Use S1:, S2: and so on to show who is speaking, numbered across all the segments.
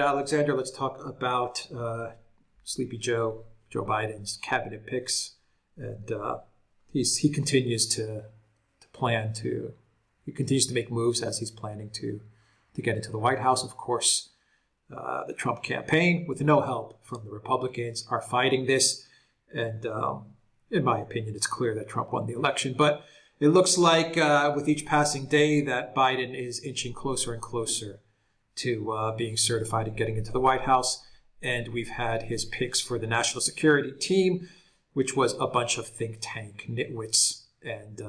S1: Alexander, let's talk about Sleepy Joe Biden's cabinet picks. And he continues to plan to, he continues to make moves as he's planning to get into the White House. Of course, the Trump campaign, with no help from the Republicans, are fighting this. And in my opinion, it's clear that Trump won the election. But it looks like with each passing day that Biden is inching closer and closer to being certified and getting into the White House. And we've had his picks for the national security team, which was a bunch of think tank nitwits and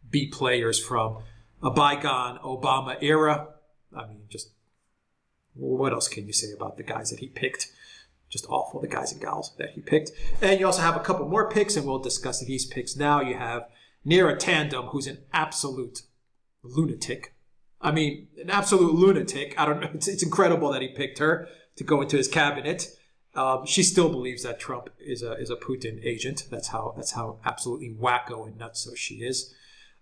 S1: B players from a bygone Obama era. I mean, just what else can you say about the guys that he picked? Just awful, the guys and gals that he picked. And you also have a couple more picks, and we'll discuss these picks now. You have Nira Tandon, who's an absolute lunatic. I mean, an absolute lunatic. I don't know. It's incredible that he picked her to go into his cabinet. She still believes that Trump is a Putin agent. That's how absolutely wacko and nutso she is.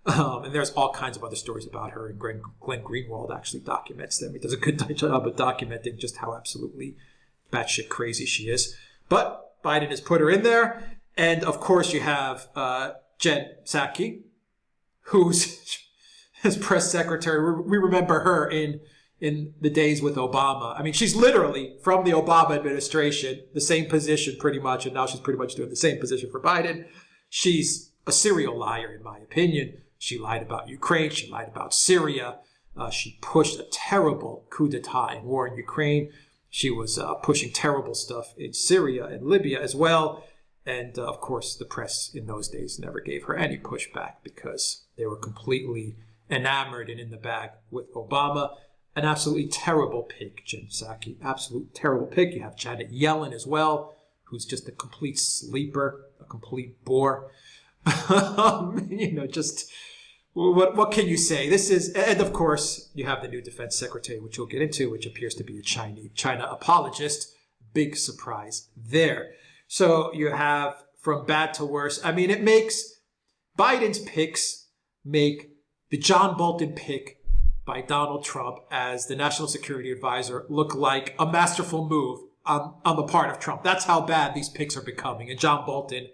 S1: And there's all kinds of other stories about her. And Glenn Greenwald actually documents them. He does a good job of documenting just how absolutely batshit crazy she is. But Biden has put her in there. And of course you have Jen Psaki, who's his press secretary. We remember her in the days with Obama. I mean, she's literally from the Obama administration, the same position pretty much, and now she's pretty much doing the same position for Biden. She's a serial liar, in my opinion. She lied about Ukraine. She lied about Syria. She pushed a terrible coup d'etat and war in Ukraine. She was pushing terrible stuff in Syria and Libya as well. And of course, the press in those days never gave her any pushback because they were completely enamored and in the bag with Obama. An absolutely terrible pick, Jen Psaki. Absolute terrible pick. You have Janet Yellen as well, who's just a complete sleeper, a complete bore. Just what can you say? This is, and of course, you have the new defense secretary, which we'll get into, which appears to be a China apologist. Big surprise there. So you have from bad to worse. I mean, it makes Biden's picks make the John Bolton pick by Donald Trump as the national security advisor look like a masterful move on the part of Trump. That's how bad these picks are becoming. And John Bolton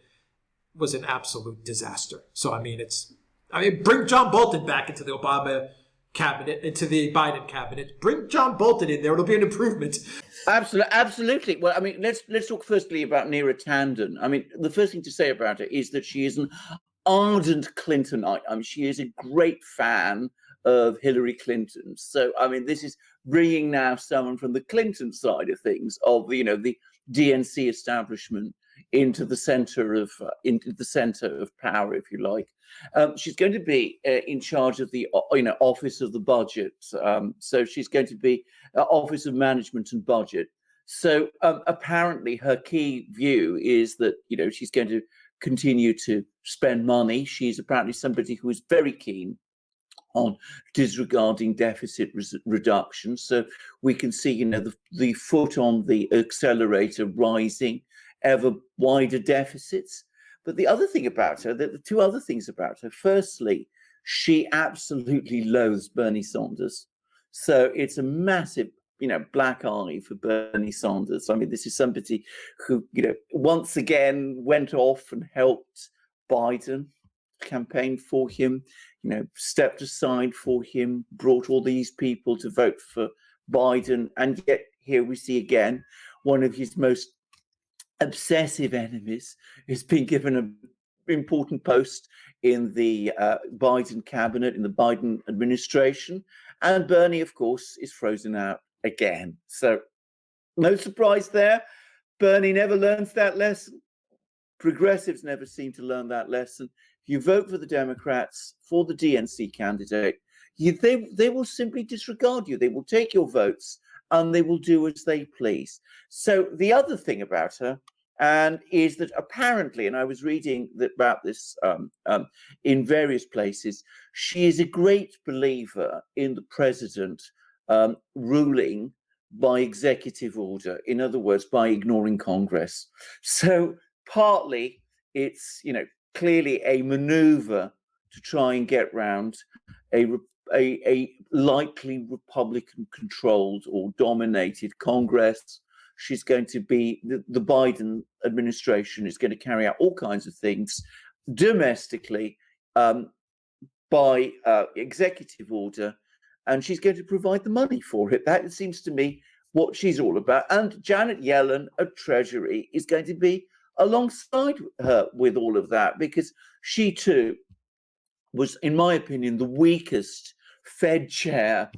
S1: was an absolute disaster. So, bring John Bolton back into the Obama cabinet, into the Biden cabinet. Bring John Bolton in there. It'll be an improvement.
S2: Absolutely. Well, I mean, let's talk firstly about Nira Tandon. I mean, the first thing to say about her is that she is an ardent Clintonite. I mean, she is a great fan of Hillary Clinton. So, I mean, this is bringing now someone from the Clinton side of things, of the DNC establishment, into the center of power, if you like. She's going to be in charge of the Office of the Budget. So she's going to be Office of Management and Budget. So apparently her key view is that she's going to continue to spend money. She's apparently somebody who is very keen on disregarding deficit reduction. So we can see, the foot on the accelerator rising, ever wider deficits. But the other thing about her, the two other things about her, firstly, she absolutely loathes Bernie Sanders. So it's a massive, black eye for Bernie Sanders. I mean, this is somebody who, once again went off and helped Biden, campaigned for him, stepped aside for him, brought all these people to vote for Biden. And yet here we see again, one of his most obsessive enemies is being given an important post in the Biden cabinet, in the Biden administration. And Bernie, of course, is frozen out again. So no surprise there. Bernie never learns that lesson. Progressives never seem to learn that lesson. If you vote for the Democrats, for the DNC candidate, they will simply disregard you. They will take your votes and they will do as they please. So the other thing about her is that apparently, and I was reading about this in various places, she is a great believer in the president ruling by executive order. In other words, by ignoring Congress. So partly it's, clearly a maneuver to try and get round a a likely Republican-controlled or dominated Congress. She's going to be, the Biden administration is going to carry out all kinds of things domestically by executive order, and she's going to provide the money for it. That seems to me what she's all about. And Janet Yellen of Treasury is going to be alongside her with all of that, because she too was, in my opinion, the weakest Fed chair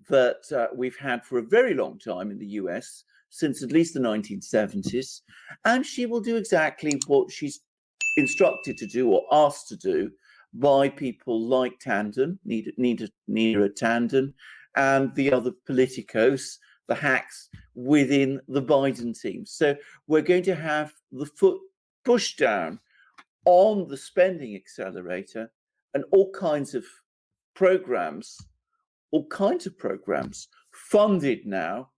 S2: that we've had for a very long time in the US, since at least the 1970s. And she will do exactly what she's instructed to do or asked to do by people like Tanden, Nira Tandon, and the other politicos, the hacks within the Biden team. So we're going to have the foot pushed down on the spending accelerator, and all kinds of programs funded now,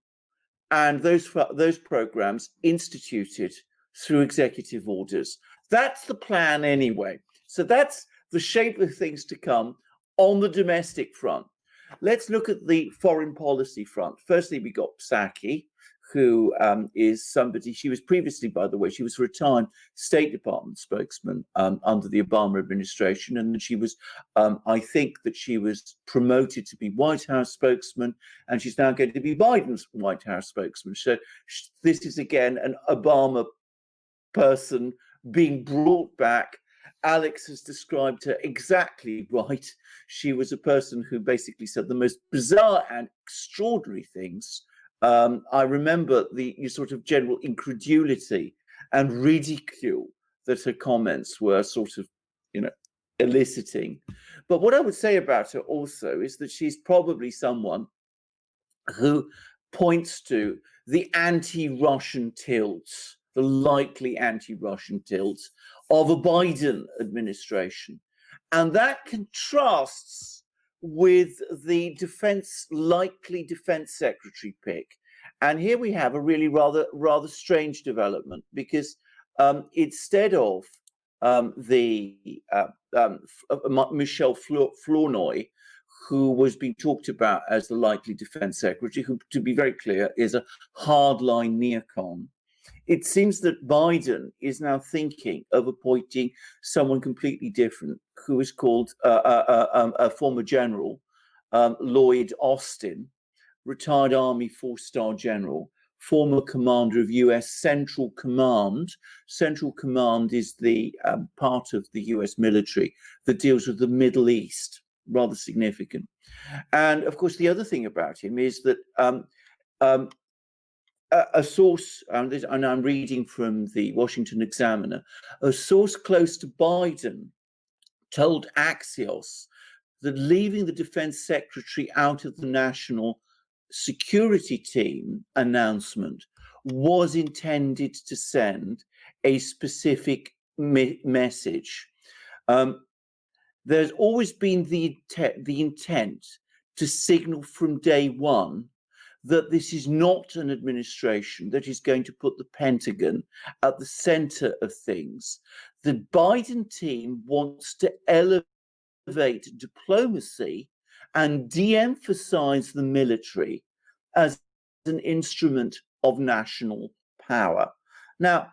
S2: and those programs instituted through executive orders. That's the plan anyway. So that's the shape of things to come on the domestic front. Let's look at the foreign policy front. Firstly, we got Psaki, who is somebody, she was previously, by the way, she was a retired State Department spokesman under the Obama administration. And she was, I think that she was promoted to be White House spokesman, and she's now going to be Biden's White House spokesman. So this is, again, an Obama person being brought back. Alex has described her exactly right. She was a person who basically said the most bizarre and extraordinary things. I remember the sort of general incredulity and ridicule that her comments were sort of, eliciting. But what I would say about her also is that she's probably someone who points to the anti-Russian tilts, the likely anti-Russian tilts of a Biden administration. And that contrasts with the likely defense secretary pick. And here we have a really rather strange development, because instead of Michelle Flournoy, who was being talked about as the likely defense secretary, who, to be very clear, is a hardline neocon, it seems that Biden is now thinking of appointing someone completely different, who is called a former general, Lloyd Austin, retired Army four-star general, former commander of US Central Command. Central Command is the part of the US military that deals with the Middle East, rather significant. And of course, the other thing about him is that a source, and I'm reading from the Washington Examiner, a source close to Biden told Axios that leaving the defense secretary out of the national security team announcement was intended to send a specific message. There's always been the intent to signal from day one that this is not an administration that is going to put the Pentagon at the center of things. The Biden team wants to elevate diplomacy and de-emphasize the military as an instrument of national power. Now,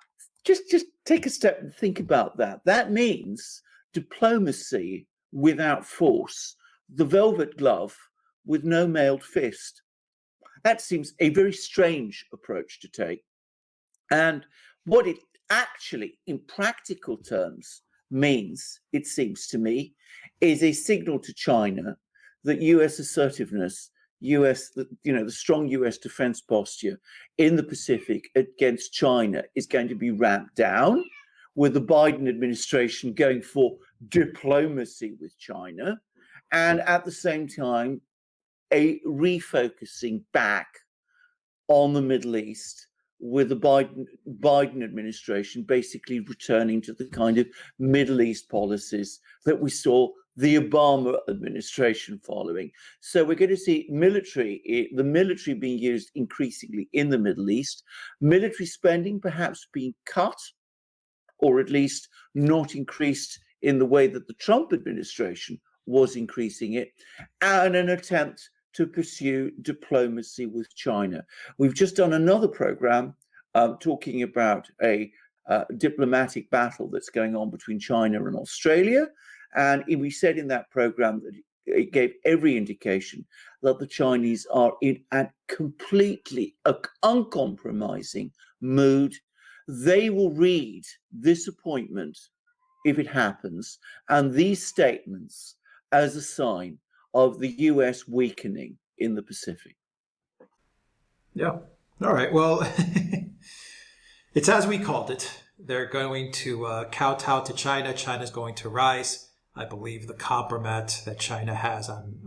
S2: just take a step and think about that. That means diplomacy without force, the velvet glove with no mailed fist. That seems a very strange approach to take. And what it actually, in practical terms, means, it seems to me, is a signal to China that US assertiveness, the strong US defense posture in the Pacific against China is going to be ramped down, with the Biden administration going for diplomacy with China, and at the same time, a refocusing back on the Middle East, with the Biden administration basically returning to the kind of Middle East policies that we saw the Obama administration following. So we're going to see the military being used increasingly in the Middle East, military spending perhaps being cut, or at least not increased in the way that the Trump administration was increasing it, and an attempt to pursue diplomacy with China. We've just done another program talking about a diplomatic battle that's going on between China and Australia. And we said in that program that it gave every indication that the Chinese are in a completely uncompromising mood. They will read this appointment, if it happens, and these statements as a sign of the US weakening in the Pacific.
S1: Yeah. All right. Well, it's as we called it. They're going to kowtow to China. China's going to rise. I believe the compromise that China has on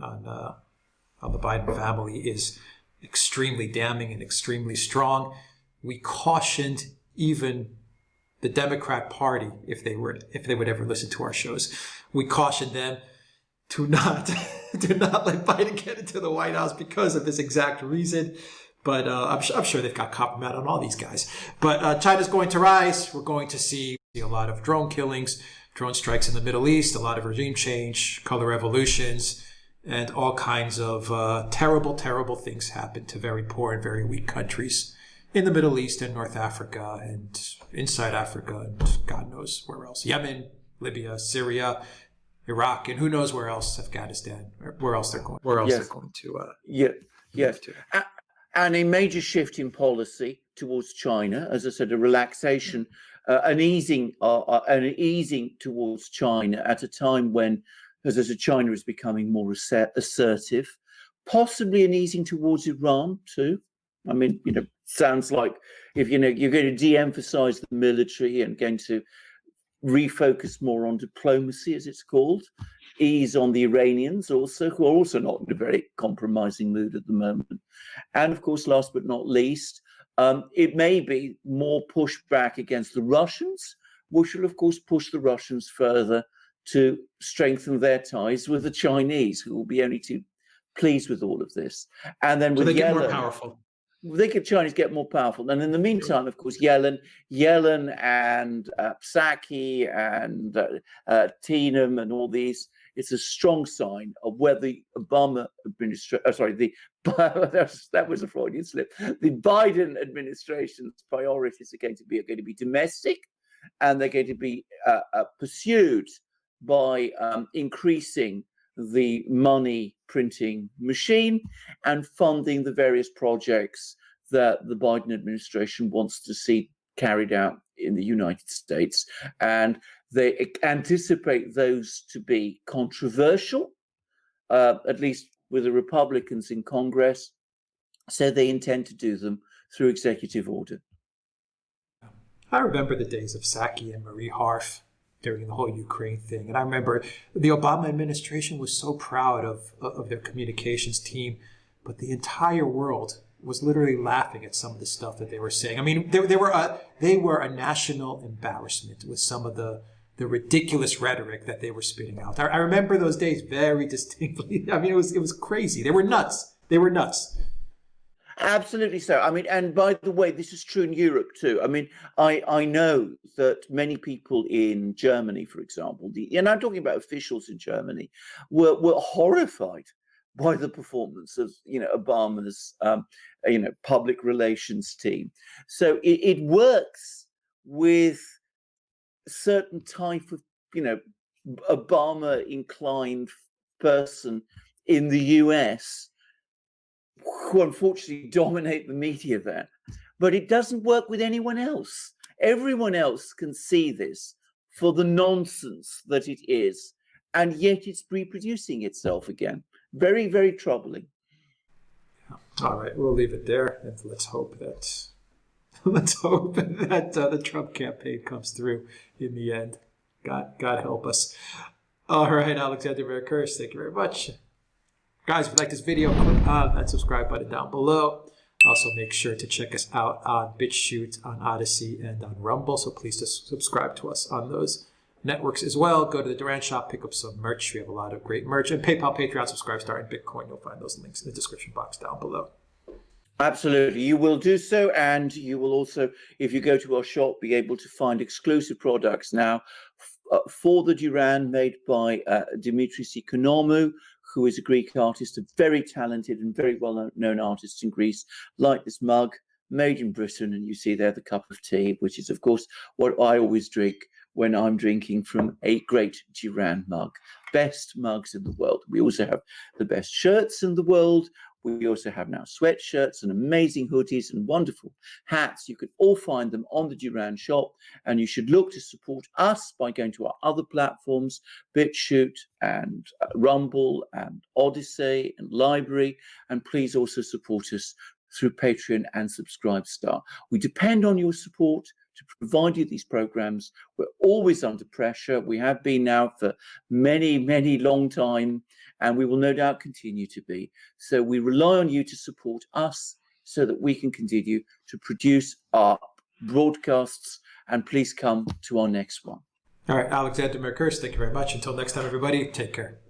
S1: the Biden family is extremely damning and extremely strong. We cautioned even the Democrat Party, if they would ever listen to our shows, we cautioned them to not let Biden get into the White House because of this exact reason. But I'm sure they've got compromise on all these guys. But China's going to rise. We're going to see a lot of drone killings, drone strikes in the Middle East, a lot of regime change, color revolutions, and all kinds of terrible, terrible things happen to very poor and very weak countries in the Middle East and North Africa and inside Africa and God knows where else. Yemen, Libya, Syria, Iraq, and who knows where else, Afghanistan, where else they're going. Where else they're going to
S2: yes. And a major shift in policy towards China, as I said, a relaxation, an easing towards China at a time when, as I said, China is becoming more assertive, possibly an easing towards Iran too. I mean, sounds like if you're going to de-emphasize the military and going to refocus more on diplomacy, as it's called, ease on the Iranians also, who are also not in a very compromising mood at the moment. And of course, last but not least, it may be more pushback against the Russians, which will of course push the Russians further to strengthen their ties with the Chinese, who will be only too pleased with all of this. And then with
S1: they
S2: Yellen,
S1: get more powerful.
S2: Chinese get more powerful. And in the meantime, of course, Yellen and Psaki and Tanden and all these, it's a strong sign of where the Obama administration, that was a Freudian slip. The Biden administration's priorities are going to be domestic, and they're going to be pursued by increasing the money printing machine and funding the various projects that the Biden administration wants to see carried out in the United States. And they anticipate those to be controversial, at least with the Republicans in Congress. So they intend to do them through executive order.
S1: I remember the days of Psaki and Marie Harf during the whole Ukraine thing. And I remember the Obama administration was so proud of their communications team, but the entire world was literally laughing at some of the stuff that they were saying. I mean, they were a national embarrassment with some of the ridiculous rhetoric that they were spitting out. I remember those days very distinctly. I mean, it was crazy. They were nuts.
S2: Absolutely so. I mean, and by the way, this is true in Europe too. I mean, I know that many people in Germany, for example, and I'm talking about officials in Germany, were horrified by the performance of Obama's public relations team. So it works with a certain type of Obama inclined person in the US, who unfortunately dominate the media there, but it doesn't work with anyone else. Everyone else can see this for the nonsense that it is, and yet it's reproducing itself again. Very, very troubling.
S1: All right, we'll leave it there, and let's hope that the Trump campaign comes through in the end. God help us. All right, Alexander Verkirch, thank you very much. Guys, if you like this video, click on that subscribe button down below. Also, make sure to check us out on BitChute, on Odyssey, and on Rumble. So please just subscribe to us on those networks as well. Go to the Duran shop, pick up some merch. We have a lot of great merch. And PayPal, Patreon, Subscribe Star, and Bitcoin. You'll find those links in the description box down below.
S2: Absolutely. You will do so. And you will also, if you go to our shop, be able to find exclusive products now for the Duran, made by Dimitris Economou, who is a Greek artist, a very talented and very well-known artist in Greece, like this mug, made in Britain. And you see there the cup of tea, which is, of course, what I always drink when I'm drinking from a great Duran mug. Best mugs in the world. We also have the best shirts in the world. We also have now sweatshirts and amazing hoodies and wonderful hats. You can all find them on the Duran shop, and you should look to support us by going to our other platforms, BitChute and Rumble and Odyssey and Library, and please also support us through Patreon and Subscribestar. We depend on your support to provide you these programs. We're always under pressure. We have been now for many, many long time, and we will no doubt continue to be. So we rely on you to support us so that we can continue to produce our broadcasts, and please come to our next one.
S1: All right, Alexander Merkurs, thank you very much. Until next time, everybody, take care.